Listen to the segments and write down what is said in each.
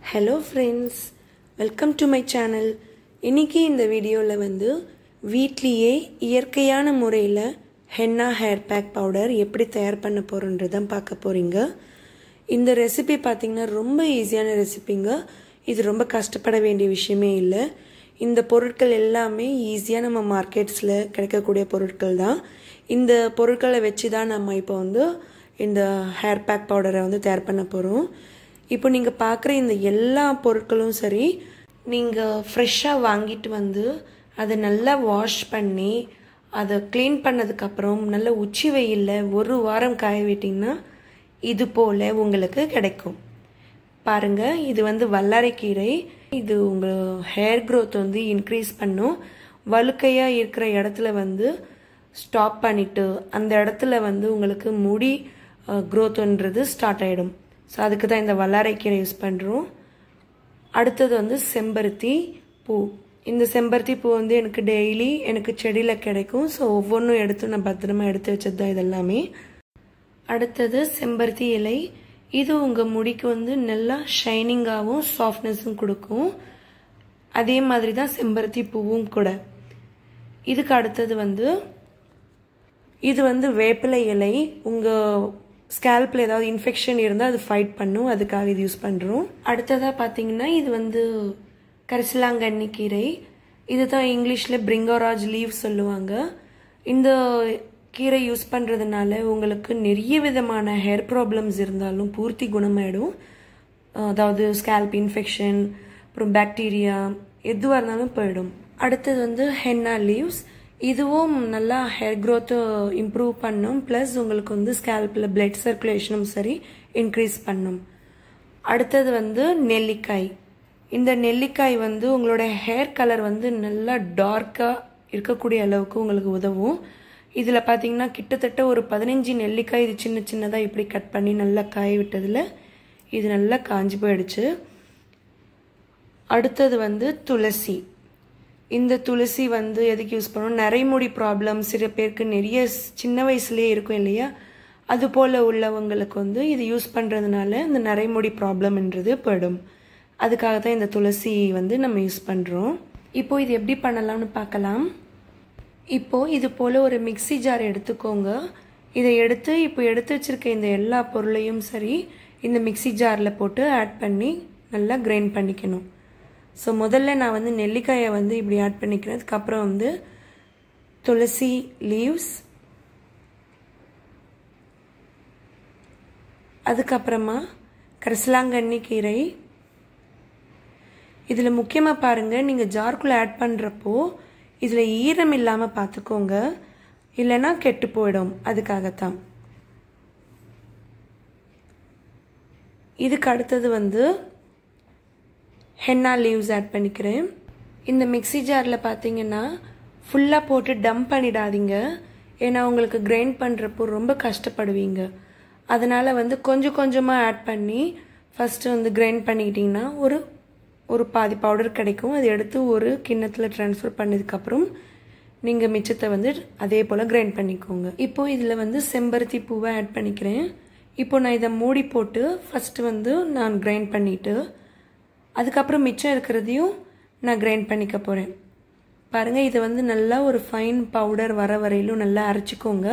Hello friends, welcome to my channel. இன்னைக்கு இந்த வீடியோல வந்து வீட்லயே இயற்கையான முறையில் ஹென்னா ஹேர் பேக் பவுடர் எப்படி தயார் பண்ண போறோம்ன்றத பார்க்க போறீங்க. இந்த ரெசிபி பாத்தீங்கன்னா ரொம்ப ஈஸியான ரெசிபிங்க. இது ரொம்ப கஷ்டப்பட வேண்டிய விஷயமே இல்லை. இந்த பொருட்கள் எல்லாமே ஈஸியா நம்ம மார்க்கெட்ஸ்ல கிடைக்கக்கூடிய பொருட்கள் தான். இந்த பொருட்களை வச்சு தான் நம்ம இப்போ வந்து இந்த ஹேர் பேக் பவுடரை வந்து தயார் பண்ண போறோம். இப்போ நீங்க பார்க்குற இந்த எல்லா பொருட்களும் சரி, நீங்க ஃப்ரெஷ்ஷா வாங்கிட்டு வந்து அதை நல்லா வாஷ் பண்ணி அதை க்ளீன் பண்ணதுக்கு அப்புறம் நல்ல உச்சி வெயில்ல ஒரு வாரம் காய விட்டீங்கன்னா இது போல உங்களுக்கு கிடைக்கும். பாருங்க, இது வந்து வல்லாரைக்கீரை. இது உங்க ஹேர் growth வந்து இன்க்ரீஸ் பண்ணும். வழுக்கையா இருக்கிற இடத்துல வந்து ஸ்டாப் பண்ணிட்டு அந்த இடத்துல வந்து உங்களுக்கு முடி growthன்றது ஸ்டார்ட் ஆயிடும். ஸோ அதுக்கு தான் இந்த வல்லாரைக்கீரை யூஸ் பண்ணுறோம். அடுத்தது வந்து செம்பருத்தி பூ. இந்த செம்பருத்தி பூ வந்து எனக்கு டெய்லி எனக்கு செடியில் கிடைக்கும். ஸோ ஒவ்வொன்றும் எடுத்து நான் பத்திரமா எடுத்து வச்சது தான் இதெல்லாமே. அடுத்தது செம்பருத்தி இலை. இது உங்கள் முடிக்கு வந்து நல்லா ஷைனிங்காகவும் சாஃப்ட்னஸும் கொடுக்கும். அதே மாதிரி தான் செம்பருத்தி பூவும் கூட. இதுக்கு அடுத்தது வந்து இது வந்து வேப்பிலை இலை. உங்கள் ஸ்கேல்ப்ல ஏதாவது இன்ஃபெக்ஷன் இருந்தால் அது ஃபைட் பண்ணும், அதுக்காக இது யூஸ் பண்ணுறோம். அடுத்ததாக பார்த்தீங்கன்னா இது வந்து கரிசலாங்கண்ணி கீரை. இதுதான் இங்கிலீஷில் பிரிங்கோராஜ் லீவ் சொல்லுவாங்க. இந்த கீரை யூஸ் பண்ணுறதுனால உங்களுக்கு நிறைய விதமான ஹேர் ப்ராப்ளம்ஸ் இருந்தாலும் பூர்த்தி குணமாயிடும். அதாவது ஸ்கேல்ப் இன்ஃபெக்ஷன், அப்புறம் பாக்டீரியா எதுவாக இருந்தாலும் போயிடும். அடுத்தது வந்து ஹென்னா லீவ்ஸ். இதுவும் நல்லா ஹேர் growth இம்ப்ரூவ் பண்ணும். ப்ளஸ் உங்களுக்கு வந்து ஸ்கேல்பில் பிளட் சர்க்குலேஷனும் சரி இன்க்ரீஸ் பண்ணும். அடுத்தது வந்து நெல்லிக்காய். இந்த நெல்லிக்காய் வந்து உங்களோட ஹேர் கலர் வந்து நல்லா டார்க்காக இருக்கக்கூடிய அளவுக்கு உங்களுக்கு உதவும். இதில் பார்த்தீங்கன்னா கிட்டத்தட்ட ஒரு 15 நெல்லிக்காய் இது சின்ன சின்னதாக இப்படி கட் பண்ணி நல்லா காய விட்டதில் இது நல்லா காஞ்சி போயிடுச்சு. அடுத்தது வந்து துளசி. இந்த துளசி வந்து எதுக்கு யூஸ் பண்ணுவோம்? நரைமுடி ப்ராப்ளம் சில பேருக்கு நிறைய சின்ன வயசுலேயே இருக்கும் இல்லையா, அது போல் உள்ளவங்களுக்கு வந்து இது யூஸ் பண்ணுறதுனால இந்த நரைமுடி ப்ராப்ளம்ன்றது போயிடும். அதுக்காக தான் இந்த துளசி வந்து நம்ம யூஸ் பண்ணுறோம். இப்போது இது எப்படி பண்ணலாம்னு பார்க்கலாம். இப்போது இது போல் ஒரு மிக்ஸி ஜார் எடுத்துக்கோங்க. இதை எடுத்து இப்போ எடுத்து வச்சுருக்க இந்த எல்லா பொருளையும் சரி இந்த மிக்ஸி ஜாரில் போட்டு ஆட் பண்ணி நல்லா கிரைண்ட் பண்ணிக்கணும். ஸோ முதல்ல நான் வந்து நெல்லிக்காயை வந்து இப்படி ஆட் பண்ணிக்கிறேன். அதுக்கப்புறம் வந்து துளசி லீவ்ஸ், அதுக்கப்புறமா கரிசலாங்கண்ணி கீரை. இதில் முக்கியமாக பாருங்கள், நீங்கள் ஜார்க்குள்ளே ஆட் பண்ணுறப்போ இதில் ஈரம் இல்லாமல் பார்த்துக்கோங்க, இல்லைன்னா கெட்டு போயிடும். அதுக்காகத்தான். இதுக்கு அடுத்தது வந்து ஹென்னா லீவ்ஸ் ஆட் பண்ணிக்கிறேன். இந்த மிக்ஸி ஜாரில் பார்த்தீங்கன்னா ஃபுல்லாக போட்டு டம்ப் பண்ணிடாதீங்க, ஏன்னா உங்களுக்கு கிரைண்ட் பண்ணுறப்போ ரொம்ப கஷ்டப்படுவீங்க. அதனால் வந்து கொஞ்சம் கொஞ்சமாக ஆட் பண்ணி ஃபஸ்ட்டு வந்து கிரைண்ட் பண்ணிக்கிட்டிங்கன்னா ஒரு பாதி பவுடர் கிடைக்கும். அதை எடுத்து ஒரு கிண்ணத்தில் ட்ரான்ஸ்ஃபர் பண்ணதுக்கப்புறம் நீங்கள் மிச்சத்தை வந்து அதே போல் கிரைண்ட் பண்ணிக்கோங்க. இப்போது இதில் வந்து செம்பருத்தி பூவை ஆட் பண்ணிக்கிறேன். இப்போ நான் இதை மூடி போட்டு ஃபஸ்ட்டு வந்து நான் கிரைண்ட் பண்ணிவிட்டு அதுக்கப்புறம் மிச்சம் இருக்கிறதையும் நான் கிரைண்ட் பண்ணிக்க போகிறேன். பாருங்கள், இது வந்து நல்லா ஒரு ஃபைன் பவுடர் வர வரையிலும் நல்லா அரைச்சிக்கோங்க.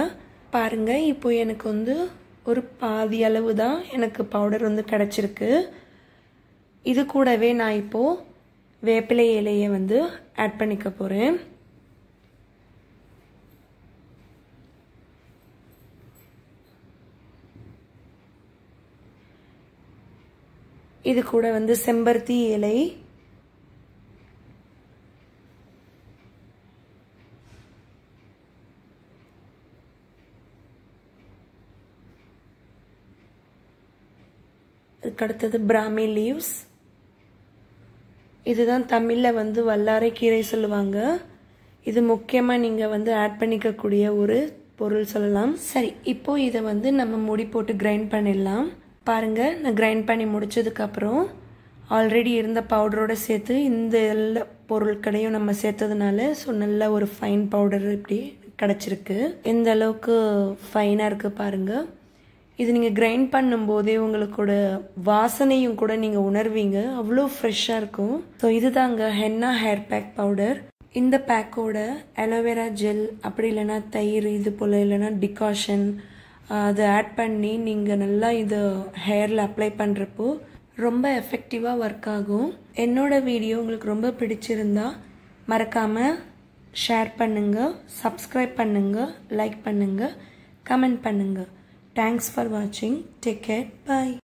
பாருங்கள், இப்போ எனக்கு வந்து ஒரு பாதி அளவு தான் எனக்கு பவுடர் வந்து கிடச்சிருக்கு. இது கூடவே நான் இப்போது வேப்பிலை இலையை வந்து ஆட் பண்ணிக்க போகிறேன். இது கூட வந்து செம்பருத்தி இலை, அதுக்கடுத்தது பிராமி லீவ்ஸ். இதுதான் தமிழில் வந்து வல்லாரைக்கீரை சொல்லுவாங்க. இது முக்கியமாக நீங்கள் வந்து ஆட் பண்ணிக்கக்கூடிய ஒரு பொருள் சொல்லலாம். சரி, இப்போ இதை வந்து நம்ம மூடி போட்டு கிரைண்ட் பண்ணிடலாம். பாருங்கள், நான் கிரைண்ட் பண்ணி முடிச்சதுக்கப்புறம் ஆல்ரெடி இருந்த பவுடரோடு சேர்த்து இந்த எல்லா பொருட்களையும் நம்ம சேர்த்ததுனால ஸோ நல்ல ஒரு ஃபைன் பவுடர் இப்படி கிடச்சிருக்கு. எந்த அளவுக்கு ஃபைனாக இருக்குது பாருங்கள். இது நீங்கள் கிரைண்ட் பண்ணும்போதே உங்களுக்கோட வாசனையும் கூட நீங்கள் உணர்வீங்க, அவ்வளோ ஃப்ரெஷ்ஷாக இருக்கும். ஸோ இதுதாங்க ஹென்னா ஹேர் பேக் பவுடர். இந்த பேக்கோட அலோவேரா ஜெல் அப்படி இல்லைன்னா தயிர் இது போல் இல்லைன்னா டிகாஷன் அதை ஆட் பண்ணி நீங்கள் நல்லா இது ஹேரில் அப்ளை பண்ணுறப்போ ரொம்ப எஃபெக்டிவாக ஒர்க் ஆகும். என்னோட வீடியோ உங்களுக்கு ரொம்ப பிடிச்சிருந்தா மறக்காமல் ஷேர் பண்ணுங்கள், சப்ஸ்கிரைப் பண்ணுங்கள், லைக் பண்ணுங்கள், கமெண்ட் பண்ணுங்கள். தேங்க்ஸ் ஃபார் வாட்சிங். Take care. பாய்.